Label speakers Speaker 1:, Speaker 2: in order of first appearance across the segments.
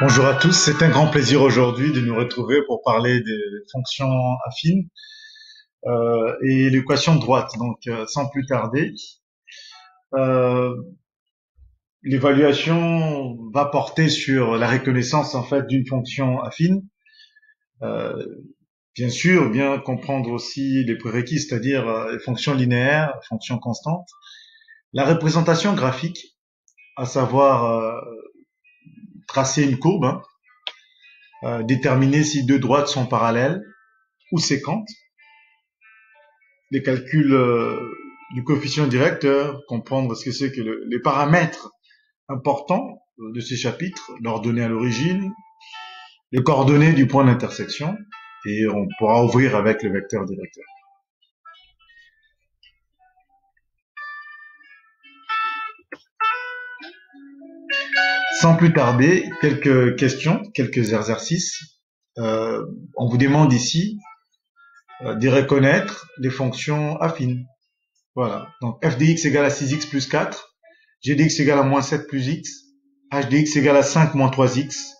Speaker 1: Bonjour à tous, c'est un grand plaisir aujourd'hui de nous retrouver pour parler des fonctions affines et l'équation de droite. Sans plus tarder, euh, l'évaluation va porter sur la reconnaissance en fait d'une fonction affine. Euh, Bien sûr, bien comprendre aussi les prérequis, c'est-à-dire les fonctions linéaires, fonctions constantes, la représentation graphique, à savoir tracer une courbe, déterminer si deux droites sont parallèles ou séquentes, les calculs du coefficient directeur, comprendre ce que c'est que les paramètres importants de ces chapitres, leurs données à l'origine, les coordonnées du point d'intersection, et on pourra ouvrir avec le vecteur directeur. Sans plus tarder, quelques questions, quelques exercices. On vous demande ici de reconnaître les fonctions affines. Voilà. Donc f de x égale à 6x plus 4, g de x égale à moins 7 plus x, h de x égale à 5 moins 3x,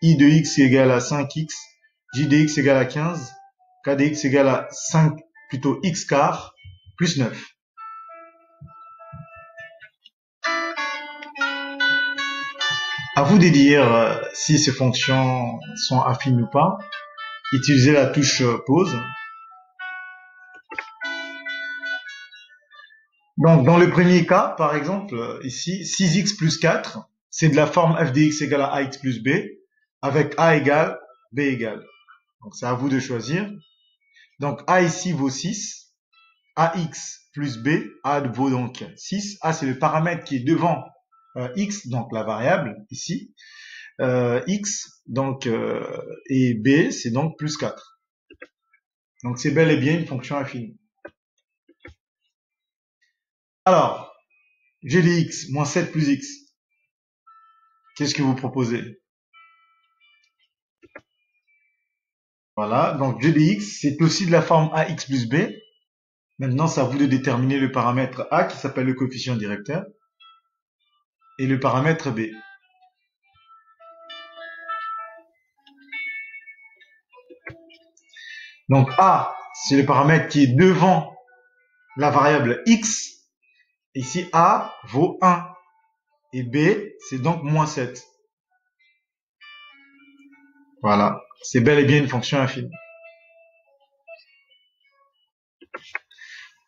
Speaker 1: i de x égale à 5x, j de x égale à 15, k de x égale à 5, plutôt x quart, plus 9. À vous de dire si ces fonctions sont affines ou pas. Utilisez la touche pause. Donc, dans le premier cas, par exemple, ici, 6x plus 4, c'est de la forme f de x égale à ax plus b, avec a égale b égale. Donc, c'est à vous de choisir. Donc, a ici vaut 6, ax plus b, a vaut donc 6. A, c'est le paramètre qui est devant x, donc la variable ici. X, donc, et b, c'est donc plus 4. Donc, c'est bel et bien une fonction affine. Alors, g de x moins 7 plus x. Qu'est-ce que vous proposez? Voilà, donc g de x, c'est aussi de la forme ax plus b. Maintenant, c'est à vous de déterminer le paramètre a, qui s'appelle le coefficient directeur, et le paramètre b. Donc a, c'est le paramètre qui est devant la variable x. Ici, a vaut 1. Et b, c'est donc moins 7. Voilà, c'est bel et bien une fonction affine.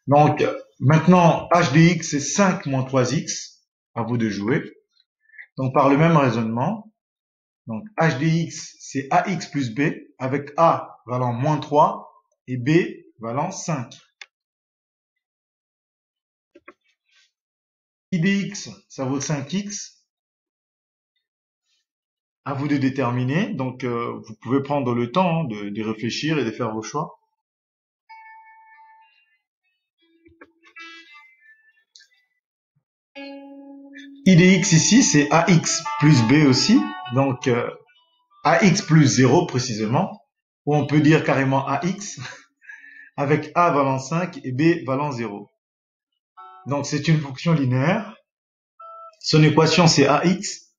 Speaker 1: Donc, maintenant, h de x, c'est 5 moins 3x. À vous de jouer. Donc, par le même raisonnement, donc h de x, c'est ax plus b, avec a valant moins 3 et b valant 5. I de x, ça vaut 5x. À vous de déterminer. Donc, vous pouvez prendre le temps de réfléchir et de faire vos choix. I de x ici, c'est ax plus b aussi. Donc, ax plus 0 précisément. Ou on peut dire carrément ax, avec a valant 5 et b valant 0. Donc, c'est une fonction linéaire. Son équation, c'est ax.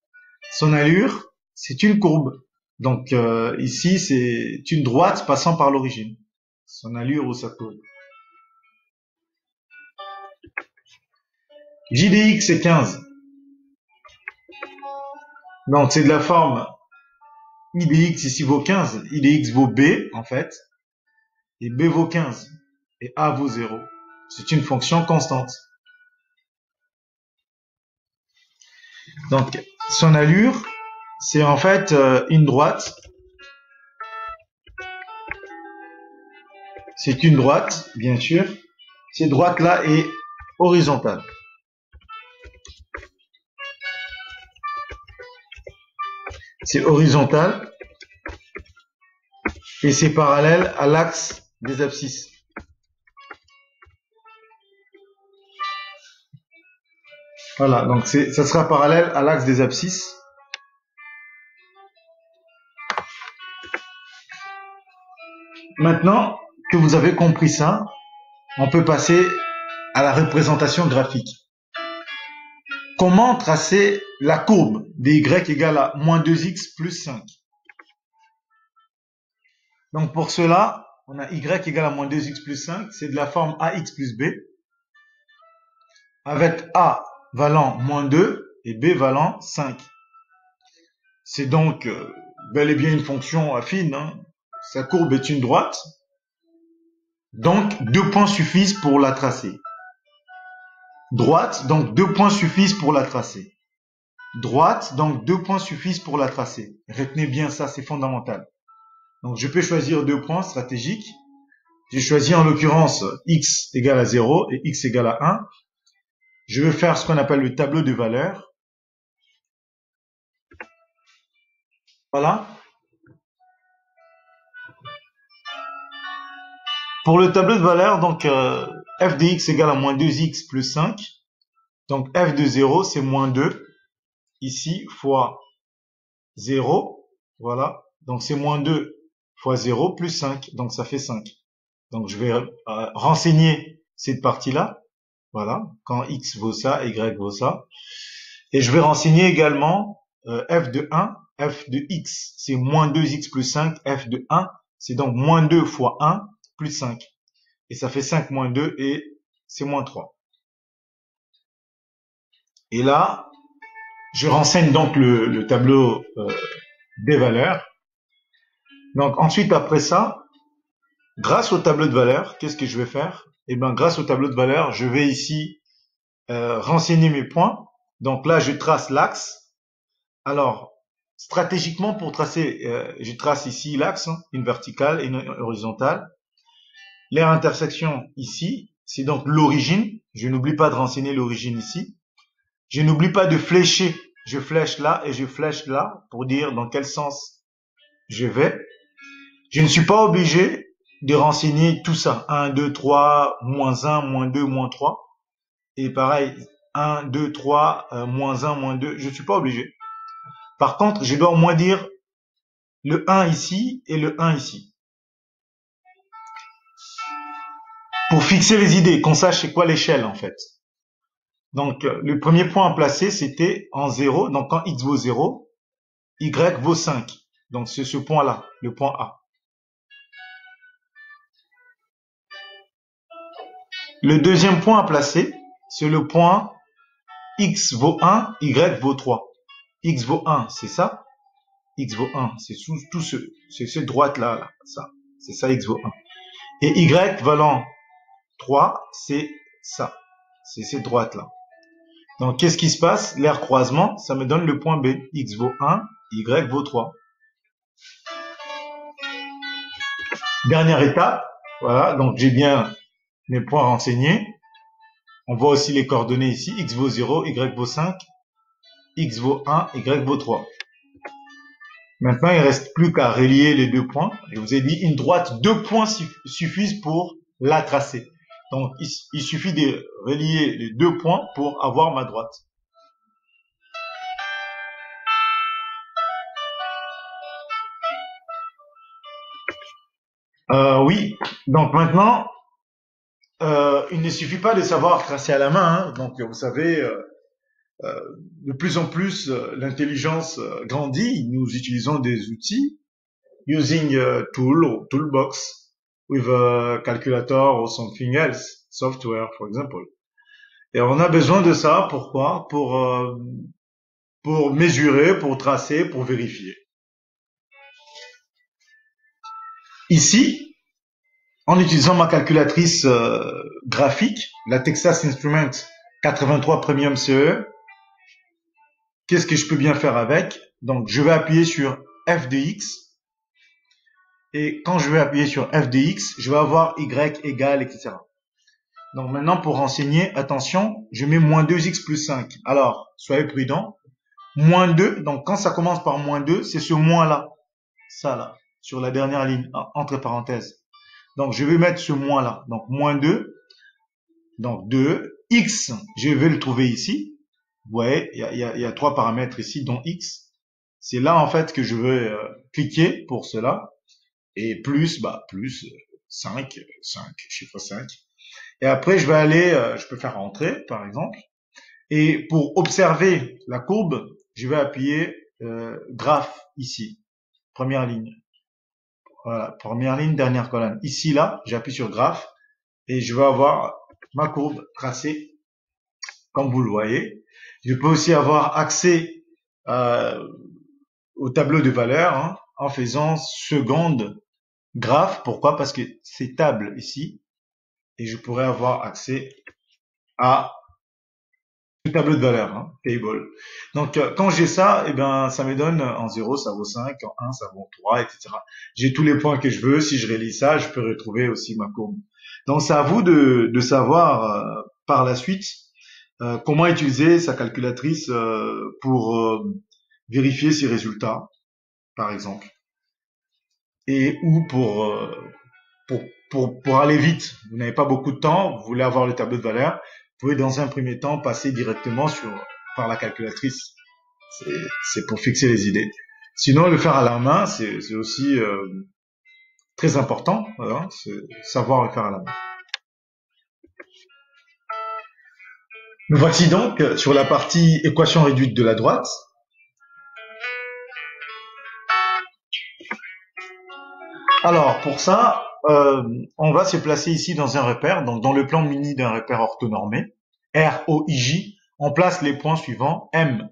Speaker 1: Son allure, c'est une courbe. Donc, ici, c'est une droite passant par l'origine. Son allure ou sa courbe. J de x, c'est 15. Donc, c'est de la forme I de x ici vaut 15. I de x vaut b, en fait. Et b vaut 15. Et a vaut 0. C'est une fonction constante. Donc, son allure, c'est en fait une droite. C'est une droite, bien sûr. Cette droite-là est horizontale. C'est horizontal et c'est parallèle à l'axe des abscisses. Voilà, donc ça sera parallèle à l'axe des abscisses. Maintenant que vous avez compris ça, on peut passer à la représentation graphique. comment tracer la courbe de y égale à moins 2x plus 5. Donc pour cela, on a y égale à moins 2x plus 5, c'est de la forme ax plus b, avec a valant moins 2 et b valant 5. C'est donc bel et bien une fonction affine, hein. Sa courbe est une droite, donc 2 points suffisent pour la tracer. Droite, donc 2 points suffisent pour la tracer. Droite, donc 2 points suffisent pour la tracer. Retenez bien ça, c'est fondamental. Donc je peux choisir 2 points stratégiques. J'ai choisi en l'occurrence x égale à 0 et x égale à 1. Je vais faire ce qu'on appelle le tableau de valeurs. Voilà. Pour le tableau de valeurs, donc f de x égale à moins 2x plus 5. Donc f de 0, c'est moins 2. Ici, fois 0. Voilà. Donc c'est moins 2 fois 0 plus 5. Donc ça fait 5. Donc je vais renseigner cette partie-là. Voilà. Quand x vaut ça, y vaut ça. Et je vais renseigner également f de 1. F de x, c'est moins 2x plus 5. F de 1, c'est donc moins 2 fois 1 plus 5. Et ça fait 5 moins 2 et c'est moins 3. Et là, je renseigne donc le tableau des valeurs. Donc ensuite, après ça, grâce au tableau de valeurs, qu'est-ce que je vais faire? Eh bien, grâce au tableau de valeurs, je vais ici renseigner mes points. Donc là, je trace l'axe. Alors, stratégiquement, pour tracer, je trace ici l'axe, hein, une verticale et une horizontale. L'aire intersection ici, c'est donc l'origine. Je n'oublie pas de renseigner l'origine ici. Je n'oublie pas de flécher. Je flèche là et je flèche là pour dire dans quel sens je vais. Je ne suis pas obligé de renseigner tout ça. 1, 2, 3, moins 1, moins 2, moins 3. Et pareil, 1, 2, 3, moins 1, moins 2. Je ne suis pas obligé. Par contre, je dois au moins dire le 1 ici et le 1 ici. Pour fixer les idées, qu'on sache c'est quoi l'échelle en fait. Donc, le premier point à placer, c'était en 0. Donc, quand x vaut 0, y vaut 5. Donc, c'est ce point-là, le point A. Le deuxième point à placer, c'est le point x vaut 1, y vaut 3. X vaut 1, c'est ça. X vaut 1, c'est tout c'est cette droite-là, là, ça. C'est ça, x vaut 1. Et y valant 3, c'est ça. C'est cette droite-là. Donc, qu'est-ce qui se passe? L'aire croisement, ça me donne le point B. X vaut 1, y vaut 3. Dernière étape. Voilà, donc j'ai bien mes points renseignés. On voit aussi les coordonnées ici. X vaut 0, y vaut 5. X vaut 1, y vaut 3. Maintenant, il ne reste plus qu'à relier les deux points. Je vous ai dit, une droite, 2 points suffisent pour la tracer. Donc, il suffit de relier les 2 points pour avoir ma droite. Oui, donc maintenant, il ne suffit pas de savoir tracer à la main. Hein. Donc, vous savez, de plus en plus, l'intelligence grandit. Nous utilisons des outils, using a tool or toolbox with a calculator or something else, software, for example. Et on a besoin de ça, pourquoi? Pour mesurer, pour tracer, pour vérifier. Ici, en utilisant ma calculatrice graphique, la Texas Instruments 83 Premium CE, qu'est-ce que je peux bien faire avec? Donc, je vais appuyer sur f de x. Et quand je vais appuyer sur f de x, je vais avoir y égale, etc. Donc maintenant, pour renseigner, attention, je mets moins 2x plus 5. Alors, soyez prudents. Moins 2, donc quand ça commence par moins 2, c'est ce moins-là. Ça là, sur la dernière ligne, entre parenthèses. Donc je vais mettre ce moins-là. Donc moins 2, donc 2. X, je vais le trouver ici. Vous voyez, il y a 3 paramètres ici, dont x. C'est là en fait que je vais cliquer pour cela. Et plus, plus 5, chiffre 5. Et après, je vais aller, je peux faire rentrer, par exemple. Et pour observer la courbe, je vais appuyer graphe ici, première ligne. Voilà, première ligne, dernière colonne. Ici, là, j'appuie sur graphe et je vais avoir ma courbe tracée, comme vous le voyez. Je peux aussi avoir accès au tableau de valeurs hein, en faisant seconde graphe. Pourquoi? Parce que c'est table ici et je pourrais avoir accès à le tableau de valeurs, hein, table. Donc, quand j'ai ça, eh ben, ça me donne en 0, ça vaut 5, en 1, ça vaut 3, etc. J'ai tous les points que je veux. Si je réalise ça, je peux retrouver aussi ma courbe. Donc, c'est à vous de savoir par la suite comment utiliser sa calculatrice pour vérifier ses résultats, par exemple, et ou pour, pour aller vite. Vous n'avez pas beaucoup de temps, vous voulez avoir le tableau de valeurs, vous pouvez dans un premier temps passer directement par la calculatrice. C'est pour fixer les idées. Sinon, le faire à la main, c'est aussi très important. Voilà, c'est savoir le faire à la main. Nous voici donc sur la partie équation réduite de la droite. Alors, pour ça, on va se placer ici dans un repère, donc dans le plan muni d'un repère orthonormé, ROIJ, on place les points suivants, M,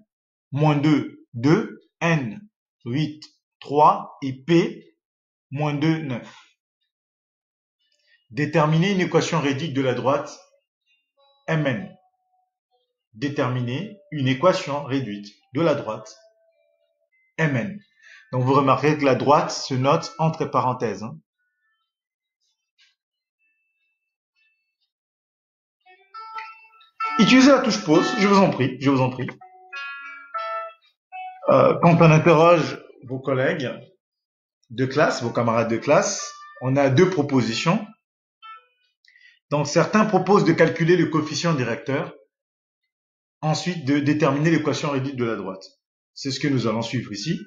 Speaker 1: -2, 2, N, 8, 3 et P, -2, 9. Déterminer une équation réduite de la droite, Mn. Déterminer une équation réduite de la droite, Mn. Donc vous remarquerez que la droite se note entre parenthèses. Hein. Utilisez la touche pause, je vous en prie, je vous en prie. Quand on interroge vos collègues de classe, vos camarades de classe, on a deux propositions. Donc certains proposent de calculer le coefficient directeur, ensuite de déterminer l'équation réduite de la droite. C'est ce que nous allons suivre ici.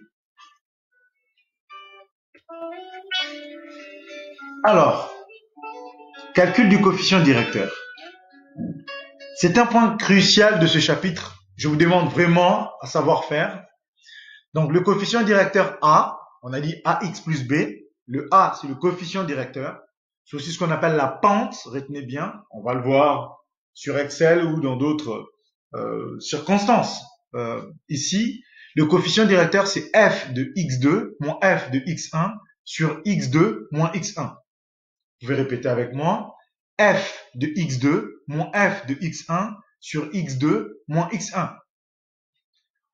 Speaker 1: Alors, calcul du coefficient directeur. C'est un point crucial de ce chapitre. Je vous demande vraiment à savoir faire. Donc, le coefficient directeur A, on a dit AX plus B. Le A, c'est le coefficient directeur. C'est aussi ce qu'on appelle la pente, retenez bien. On va le voir sur Excel ou dans d'autres circonstances. Ici, le coefficient directeur, c'est F de X2 moins F de X1 sur X2 moins X1. Vous pouvez répéter avec moi. F de X2 moins F de X1 sur X2 moins X1.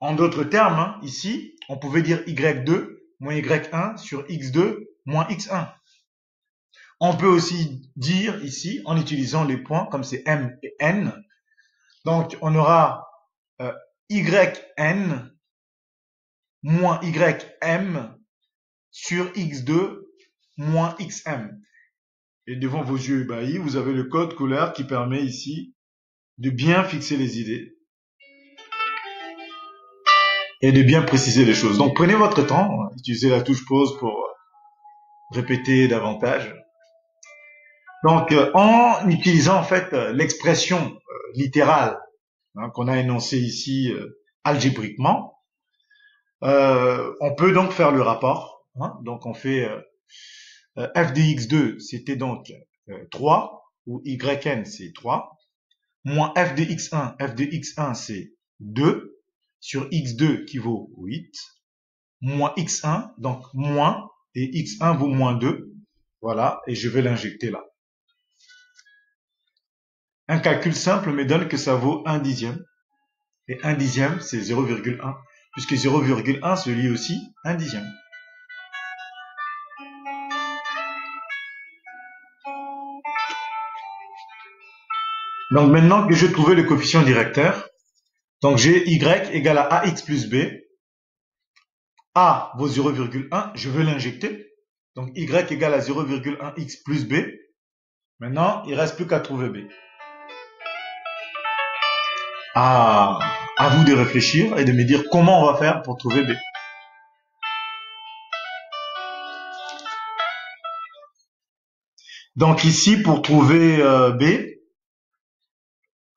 Speaker 1: En d'autres termes, hein, ici, on pouvait dire Y2 moins Y1 sur X2 moins X1. On peut aussi dire ici, en utilisant les points, comme c'est M et N, donc on aura YN moins YM sur X2 moins XM. Et devant vos yeux ébahis, vous avez le code couleur qui permet ici de bien fixer les idées et de bien préciser les choses. Donc prenez votre temps, utilisez la touche pause pour répéter davantage. Donc en utilisant en fait l'expression littérale hein, qu'on a énoncée ici algébriquement, on peut donc faire le rapport. Hein, donc on fait f de x2, c'était donc 3, ou yn c'est 3, moins f de x1 c'est 2, sur x2 qui vaut 8, moins x1, donc moins, et x1 vaut moins 2, voilà, et je vais l'injecter là. Un calcul simple me donne que ça vaut 1 dixième, et 1 dixième c'est 0,1, puisque 0,1 se lit aussi 1 dixième. Donc maintenant que j'ai trouvé le coefficient directeur, donc j'ai y égale à ax plus b, a vaut 0,1, je veux l'injecter, donc y égale à 0,1x plus b, maintenant il ne reste plus qu'à trouver b. À vous de réfléchir et de me dire comment on va faire pour trouver b. Donc ici pour trouver b,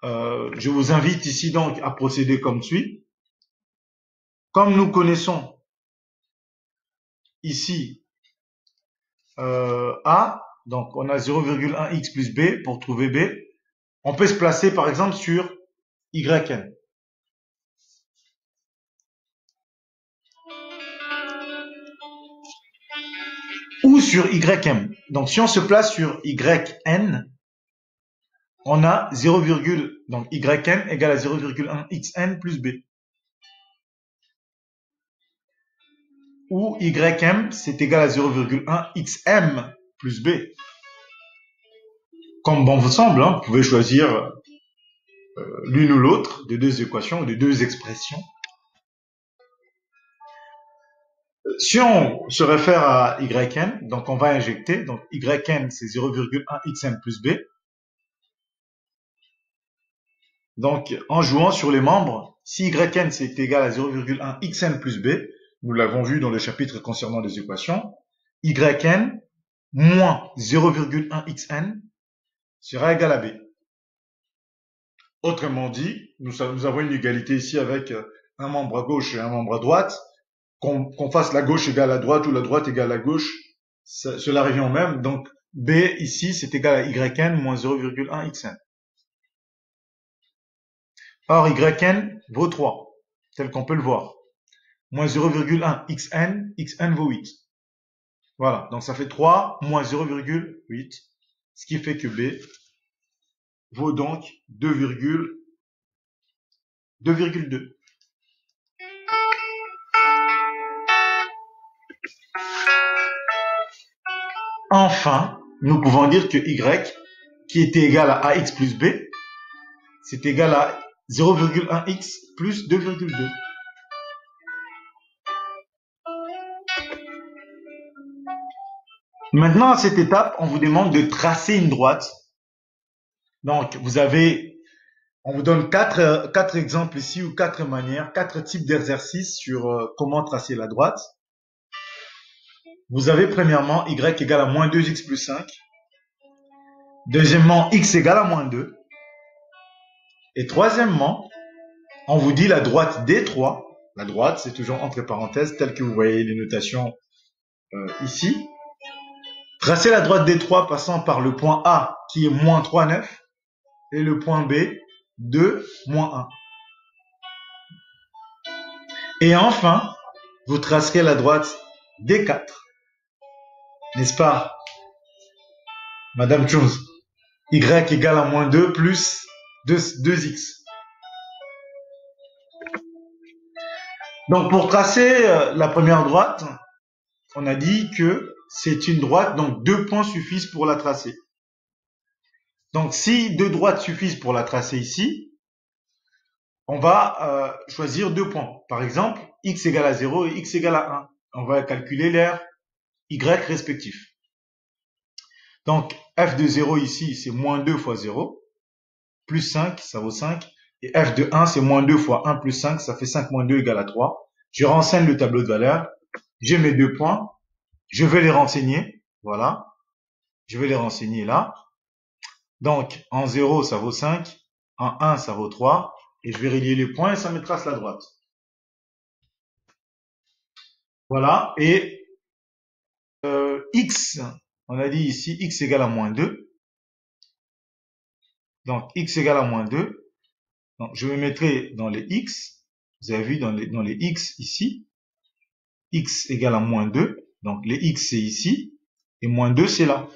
Speaker 1: je vous invite ici donc à procéder comme suit. Comme nous connaissons ici A, donc on a 0,1x plus B pour trouver B, on peut se placer par exemple sur yn. Ou sur ym. Donc si on se place sur yn, on a 0, donc yn égale à 0,1xn plus b. Ou ym, c'est égal à 0,1xm plus b. Comme bon vous semble, hein, vous pouvez choisir l'une ou l'autre des deux équations ou des deux expressions. Si on se réfère à yn, donc on va injecter, donc yn c'est 0,1xn plus b. Donc en jouant sur les membres, si yn c'est égal à 0,1xn plus b, nous l'avons vu dans le chapitre concernant les équations, yn moins 0,1xn sera égal à b. Autrement dit, nous avons une égalité ici avec un membre à gauche et un membre à droite. Qu'on fasse la gauche égale à droite ou la droite égale à gauche, cela revient au même. Donc b ici c'est égal à yn moins 0,1xn. Or yn vaut 3, tel qu'on peut le voir. Moins 0,1xn, xn vaut 8. Voilà, donc ça fait 3 moins 0,8, ce qui fait que b vaut donc 2,2. Enfin, nous pouvons dire que y, qui était égal à ax plus b, c'est égal à 0,1x plus 2,2. Maintenant, à cette étape, on vous demande de tracer une droite. Donc, on vous donne quatre exemples ici, ou 4 manières, 4 types d'exercices sur comment tracer la droite. Vous avez premièrement y égale à moins 2x plus 5. Deuxièmement, x égale à moins 2. Et troisièmement, on vous dit la droite D3. La droite, c'est toujours entre parenthèses, telle que vous voyez les notations ici. Tracez la droite D3 passant par le point A qui est moins 3, 9 et le point B, 2, moins 1. Et enfin, vous tracerez la droite D4. N'est-ce pas, Madame Jones? Y égale à moins 2 plus 2x. Donc, pour tracer la première droite, on a dit que c'est une droite, donc 2 points suffisent pour la tracer. Donc, si 2 droites suffisent pour la tracer ici, on va choisir 2 points. Par exemple, x égale à 0 et x égale à 1. On va calculer leurs y respectifs. Donc, f de 0 ici, c'est moins 2 fois 0, plus 5, ça vaut 5. Et f de 1, c'est moins 2 fois 1 plus 5, ça fait 5 moins 2 égale à 3. Je renseigne le tableau de valeurs. J'ai mes 2 points. Je vais les renseigner. Voilà. Je vais les renseigner là. Donc, en 0, ça vaut 5. En 1, ça vaut 3. Et je vais relier les points et ça me trace la droite. Voilà. Et x, on a dit ici, x égale à moins 2. Donc, x égale à moins 2. Donc, je me mettrai dans les x. Vous avez vu dans les x ici. X égale à moins 2. Donc, les x, c'est ici. Et moins 2, c'est là.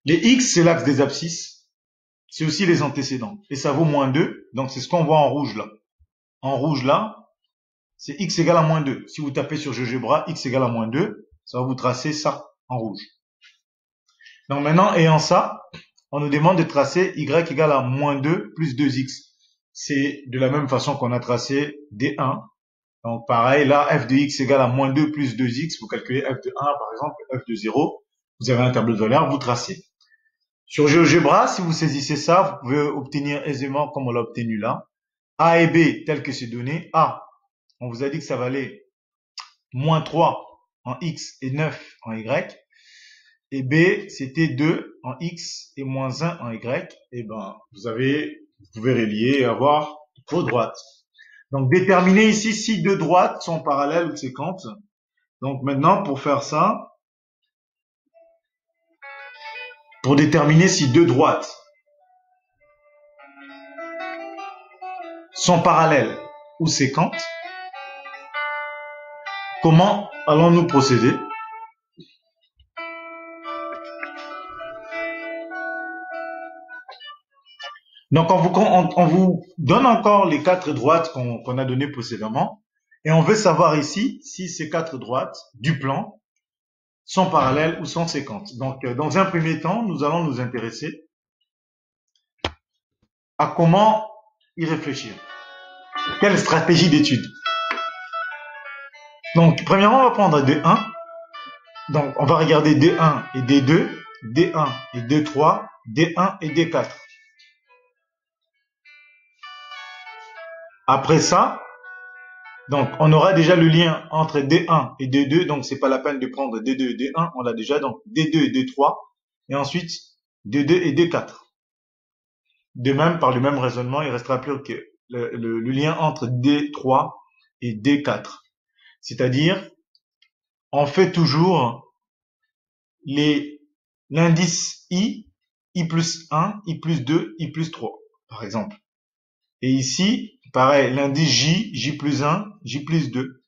Speaker 1: Les x, c'est l'axe des abscisses. C'est aussi les antécédents. Et ça vaut moins 2. Donc, c'est ce qu'on voit en rouge là. En rouge là, c'est x égale à moins 2. Si vous tapez sur GeoGebra, x égale à moins 2, ça va vous tracer ça en rouge. Donc, maintenant, ayant ça, on nous demande de tracer y égale à moins 2 plus 2x. C'est de la même façon qu'on a tracé D1. Donc, pareil, là, f de x égale à moins 2 plus 2x. Vous calculez f de 1, par exemple, f de 0. Vous avez un tableau de valeurs, vous tracez. Sur GeoGebra, si vous saisissez ça, vous pouvez obtenir aisément, comme on l'a obtenu là, A et B tel que c'est donné. A, on vous a dit que ça valait moins 3 en x et 9 en y. Et B, c'était 2 en x et moins 1 en y. Et ben, vous avez Vous pouvez relier et avoir vos droites. Donc, déterminer ici si deux droites sont parallèles ou séquentes. Donc, maintenant, pour faire ça, pour déterminer si deux droites sont parallèles ou séquentes, comment allons-nous procéder? Donc, on vous donne encore les quatre droites qu'on a données précédemment. Et on veut savoir ici si ces quatre droites du plan sont parallèles ou sont séquentes. Donc, dans un premier temps, nous allons nous intéresser à comment y réfléchir. Quelle stratégie d'étude? Donc, premièrement, on va prendre D1. Donc, on va regarder D1 et D2, D1 et D3, D1 et D4. Après ça, donc on aura déjà le lien entre D1 et D2, donc c'est pas la peine de prendre D2 et D1, on l'a déjà, donc D2 et D3, et ensuite D2 et D4. De même, par le même raisonnement, il restera plus que le lien entre D3 et D4. C'est-à-dire, on fait toujours l'indice I plus 1, I plus 2, I plus 3, par exemple. Et ici, pareil, l'indice J plus 1, J plus 2.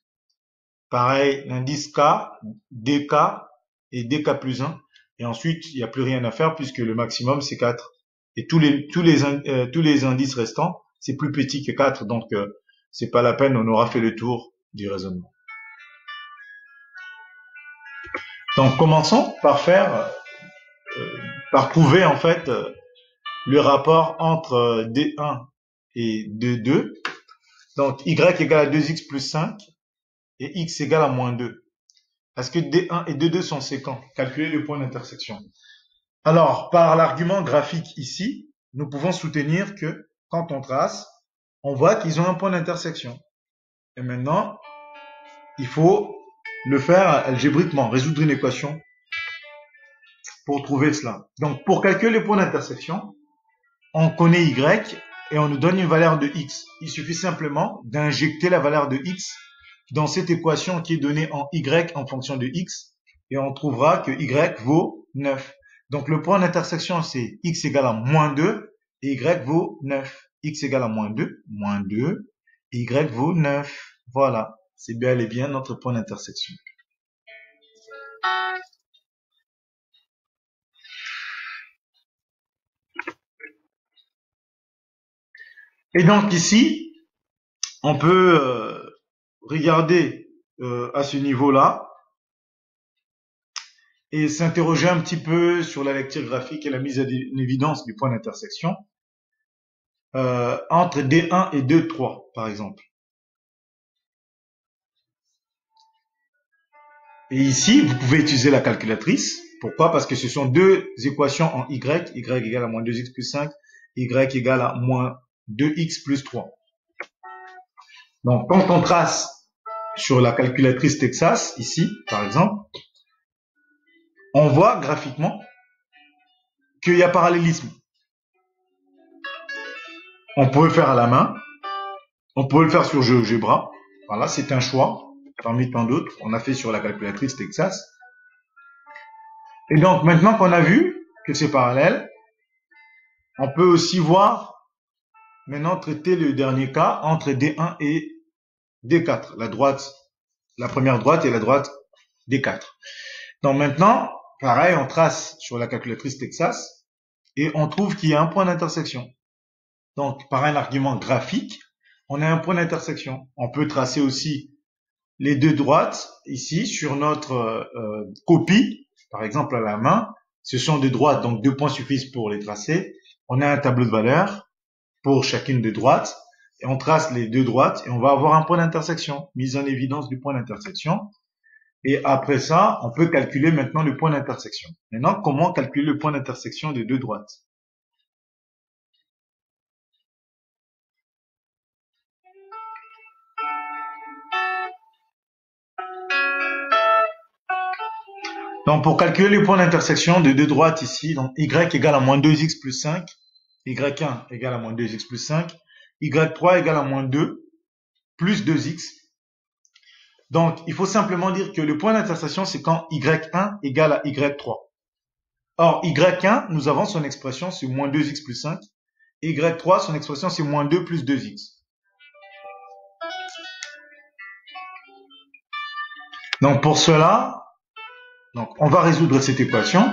Speaker 1: Pareil, l'indice K, DK et DK plus 1. Et ensuite, il n'y a plus rien à faire puisque le maximum, c'est 4. Et tous les indices restants, c'est plus petit que 4. Donc, c'est pas la peine, on aura fait le tour du raisonnement. Donc, commençons par par trouver en fait le rapport entre D1 et D2. Donc, Y égale à 2X plus 5 et X égale à moins 2. Est-ce que D1 et D2 sont séquents? Calculer le point d'intersection. Alors, par l'argument graphique ici, nous pouvons soutenir que quand on trace, on voit qu'ils ont un point d'intersection. Et maintenant, il faut le faire algébriquement, résoudre une équation pour trouver cela. Donc, pour calculer le point d'intersection, on connaît Y et on nous donne une valeur de X. Il suffit simplement d'injecter la valeur de X dans cette équation qui est donnée en Y en fonction de X et on trouvera que Y vaut 9. Donc, le point d'intersection, c'est X égale à moins 2 et Y vaut 9. X égale à moins 2, et Y vaut 9. Voilà, c'est bel et bien notre point d'intersection. Et donc ici, on peut regarder à ce niveau-là et s'interroger un petit peu sur la lecture graphique et la mise en évidence du point d'intersection entre D1 et D3, par exemple. Et ici, vous pouvez utiliser la calculatrice. Pourquoi? Parce que ce sont deux équations en Y. Y égale à moins 2X plus 5. Y égale à moins 2X plus 3. Donc, quand on trace sur la calculatrice Texas, ici, par exemple, on voit graphiquement qu'il y a parallélisme. On peut le faire à la main. On peut le faire sur GeoGebra. Voilà, c'est un choix parmi tant d'autres. On a fait sur la calculatrice Texas. Et donc, maintenant qu'on a vu que c'est parallèle, on peut aussi voir, maintenant, traiter le dernier cas entre D1 et D4. La première droite et la droite D4. Donc maintenant, pareil, on trace sur la calculatrice Texas et on trouve qu'il y a un point d'intersection. Donc, par un argument graphique, on a un point d'intersection. On peut tracer aussi les deux droites ici sur notre copie, par exemple à la main. Ce sont deux droites, donc 2 points suffisent pour les tracer. On a un tableau de valeurs pour chacune des droites et on trace les deux droites et on va avoir un point d'intersection, mise en évidence du point d'intersection. Et après ça, on peut calculer maintenant le point d'intersection. Maintenant, comment calculer le point d'intersection des deux droites? Donc, pour calculer le point d'intersection de deux droites ici, donc Y égale à moins 2X plus 5 y1 égale à moins 2x plus 5, y3 égale à moins 2 plus 2x. Donc, il faut simplement dire que le point d'intersection, c'est quand y1 égale à y3. Or, y1, nous avons son expression, c'est moins 2x plus 5. Et y3, son expression, c'est moins 2 plus 2x. Donc, pour cela, on va résoudre cette équation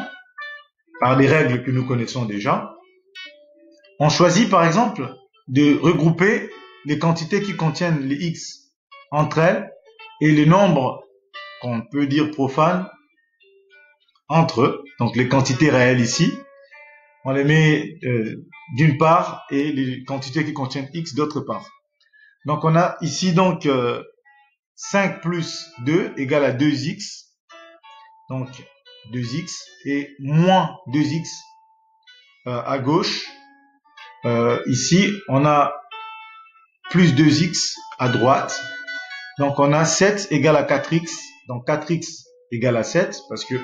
Speaker 1: par les règles que nous connaissons déjà. On choisit, par exemple, de regrouper les quantités qui contiennent les x entre elles et les nombres qu'on peut dire profanes entre eux. Donc, les quantités réelles ici, on les met d'une part et les quantités qui contiennent x d'autre part. Donc, on a ici donc 5 plus 2 égale à 2x. Donc, 2x et moins 2x à gauche. Ici, on a plus 2x à droite. Donc, on a 7 égale à 4x. Donc, 4x égale à 7 parce que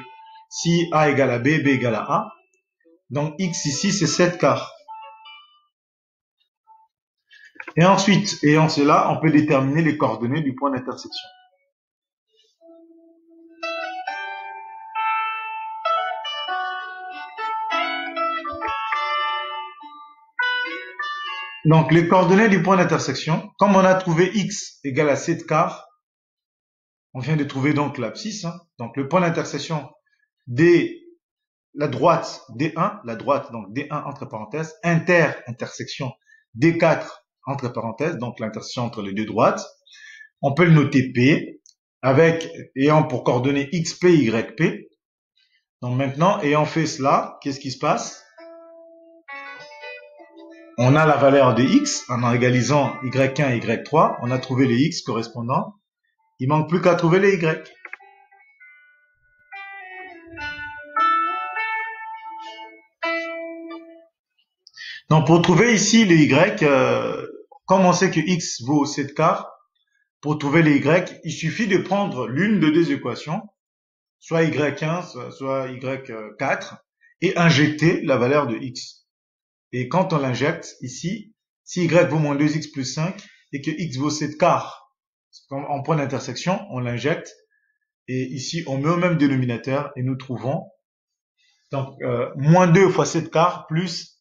Speaker 1: si a égale à b, b égale à a. Donc, x ici, c'est 7 quarts. Et ensuite, ayant cela, on peut déterminer les coordonnées du point d'intersection. Donc, les coordonnées du point d'intersection, comme on a trouvé x égale à 7 quarts, on vient de trouver donc l'abscisse. Donc, le point d'intersection la droite D1, donc D1 entre parenthèses, intersection D4 entre parenthèses, donc l'intersection entre les deux droites. On peut le noter P, ayant pour coordonnées XP, YP. Donc maintenant, ayant fait cela, qu'est-ce qui se passe? On a la valeur de x, en égalisant y1 et y3, on a trouvé les x correspondants. Il manque plus qu'à trouver les y. Donc pour trouver ici les y, comme on sait que x vaut 7 quarts, pour trouver les y, il suffit de prendre l'une de deux équations, soit y1, soit y4, et injecter la valeur de x. Et quand on l'injecte ici, si y vaut moins 2x plus 5 et que x vaut 7 quarts en point d'intersection, on l'injecte. Et ici, on met au même dénominateur et nous trouvons donc moins 2 fois 7 quarts plus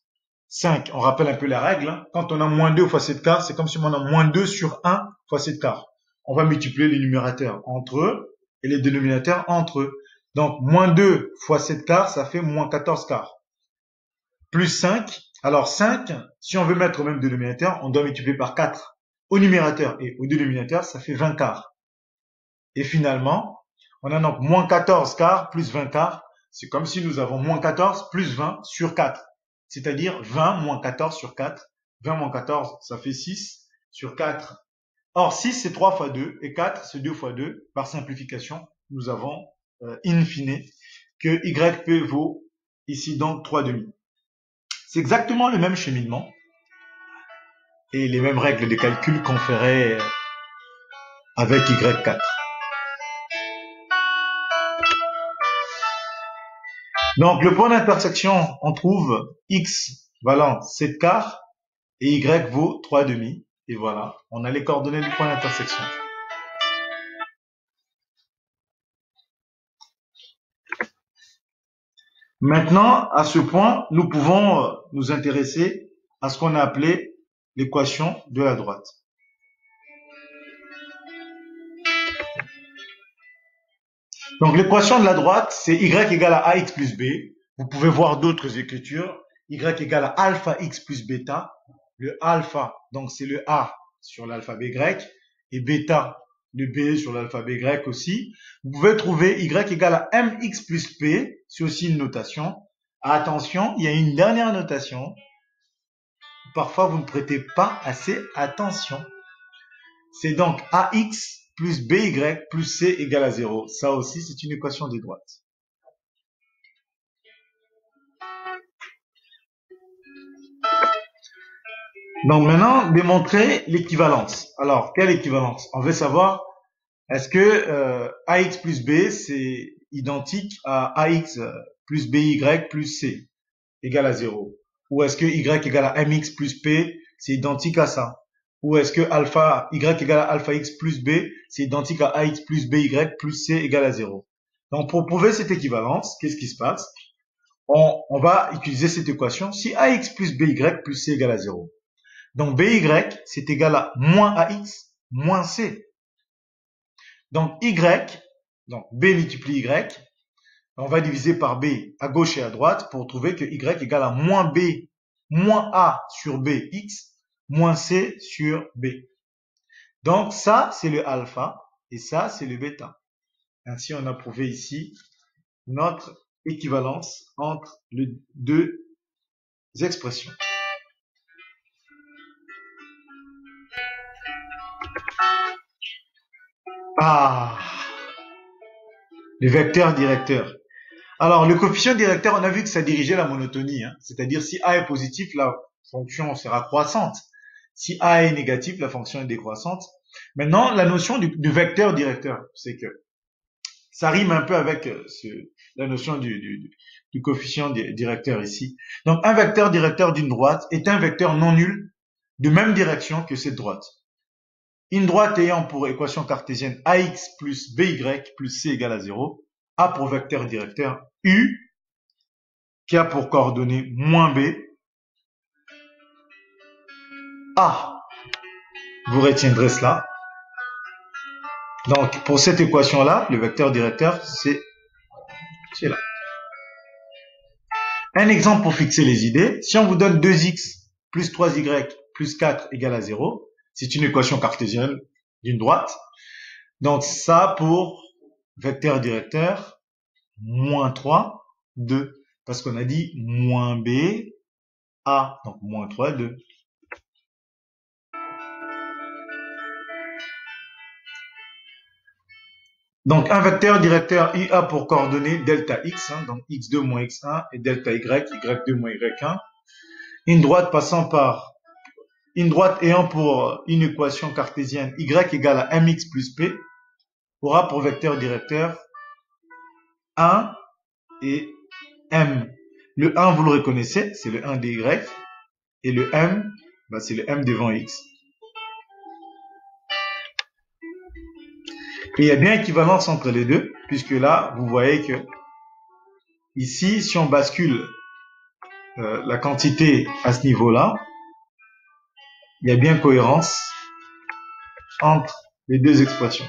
Speaker 1: 5. On rappelle un peu la règle. Quand on a moins 2 fois 7 quarts, c'est comme si on a moins 2 sur 1 fois 7 quarts. On va multiplier les numérateurs entre eux et les dénominateurs entre eux. Donc, moins 2 fois 7 quarts, ça fait moins 14 quarts. Plus 5. Alors, 5, si on veut mettre au même dénominateur, on doit multiplier par 4 au numérateur et au dénominateur, ça fait 20 quarts. Et finalement, on a donc moins 14 quarts plus 20 quarts. C'est comme si nous avons moins 14 plus 20 sur 4. C'est-à-dire 20 moins 14 sur 4. 20 moins 14, ça fait 6 sur 4. Or, 6, c'est 3 fois 2 et 4, c'est 2 fois 2. Par simplification, nous avons in fine que YP vaut ici donc 3,5. C'est exactement le même cheminement et les mêmes règles de calcul qu'on ferait avec Y4. Donc, le point d'intersection, on trouve X valant 7 quarts et Y vaut 3,5. Et voilà, on a les coordonnées du point d'intersection. Maintenant, à ce point, nous pouvons nous intéresser à ce qu'on a appelé l'équation de la droite. Donc, l'équation de la droite, c'est y égale à ax plus b. Vous pouvez voir d'autres écritures. Y égale à alpha x plus bêta. Le alpha, donc c'est le A sur l'alphabet grec. Et bêta, le B sur l'alphabet grec aussi. Vous pouvez trouver y égale à mx plus p. C'est aussi une notation. Attention, il y a une dernière notation. Parfois, vous ne prêtez pas assez attention. C'est donc ax plus by plus c égale à 0. Ça aussi, c'est une équation des droites. Donc maintenant, démontrer l'équivalence. Alors, quelle équivalence? On veut savoir, est-ce que ax plus b, c'est identique à ax plus by plus c égale à 0? Ou est-ce que y égale à mx plus p, c'est identique à ça? Ou est-ce que alpha, y égale à alpha x plus b, c'est identique à ax plus by plus c égale à 0. Donc, pour prouver cette équivalence, qu'est-ce qui se passe? On va utiliser cette équation si ax plus by plus c égale à 0. Donc, by, c'est égal à moins ax moins c. Donc, donc b multiplie y, on va diviser par b à gauche et à droite pour trouver que y égale à moins b, moins a sur b, x, moins c sur b. Donc, ça, c'est le alpha et ça, c'est le bêta. Ainsi, on a prouvé ici notre équivalence entre les deux expressions. Ah, le vecteur directeur. Alors, le coefficient directeur, on a vu que ça dirigeait la monotonie. Hein. C'est-à-dire, si A est positif, la fonction sera croissante. Si A est négatif, la fonction est décroissante. Maintenant, la notion du vecteur directeur, c'est que ça rime un peu avec la notion du coefficient directeur ici. Donc, un vecteur directeur d'une droite est un vecteur non nul de même direction que cette droite. Une droite ayant pour équation cartésienne ax plus by plus c égale à 0, a pour vecteur directeur u, qui a pour coordonnée moins b, a. Vous retiendrez cela. Donc, pour cette équation-là, le vecteur directeur, c'est là. Un exemple pour fixer les idées. Si on vous donne 2x plus 3y plus 4 égale à 0, c'est une équation cartésienne d'une droite. Donc, ça pour vecteur directeur, moins 3, 2. Parce qu'on a dit moins b, a. Donc, moins 3, 2. Donc, un vecteur directeur I a pour coordonnées delta x, hein, donc x2 moins x1 et delta y, y2 moins y1. Une droite passant par une droite ayant pour une équation cartésienne y égale à mx plus p aura pour vecteur directeur 1 et m. Le 1, vous le reconnaissez, c'est le 1 dy, et le m, c'est le m devant x. Et il y a bien équivalence entre les deux, puisque là, vous voyez que ici, si on bascule la quantité à ce niveau-là, il y a bien cohérence entre les deux expressions.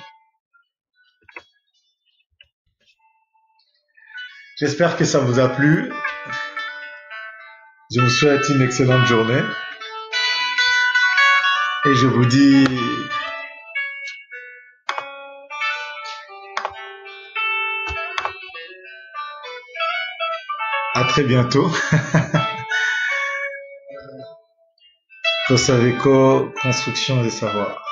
Speaker 1: J'espère que ça vous a plu. Je vous souhaite une excellente journée. Et je vous dis à très bientôt. Cosaveco, construction des savoirs.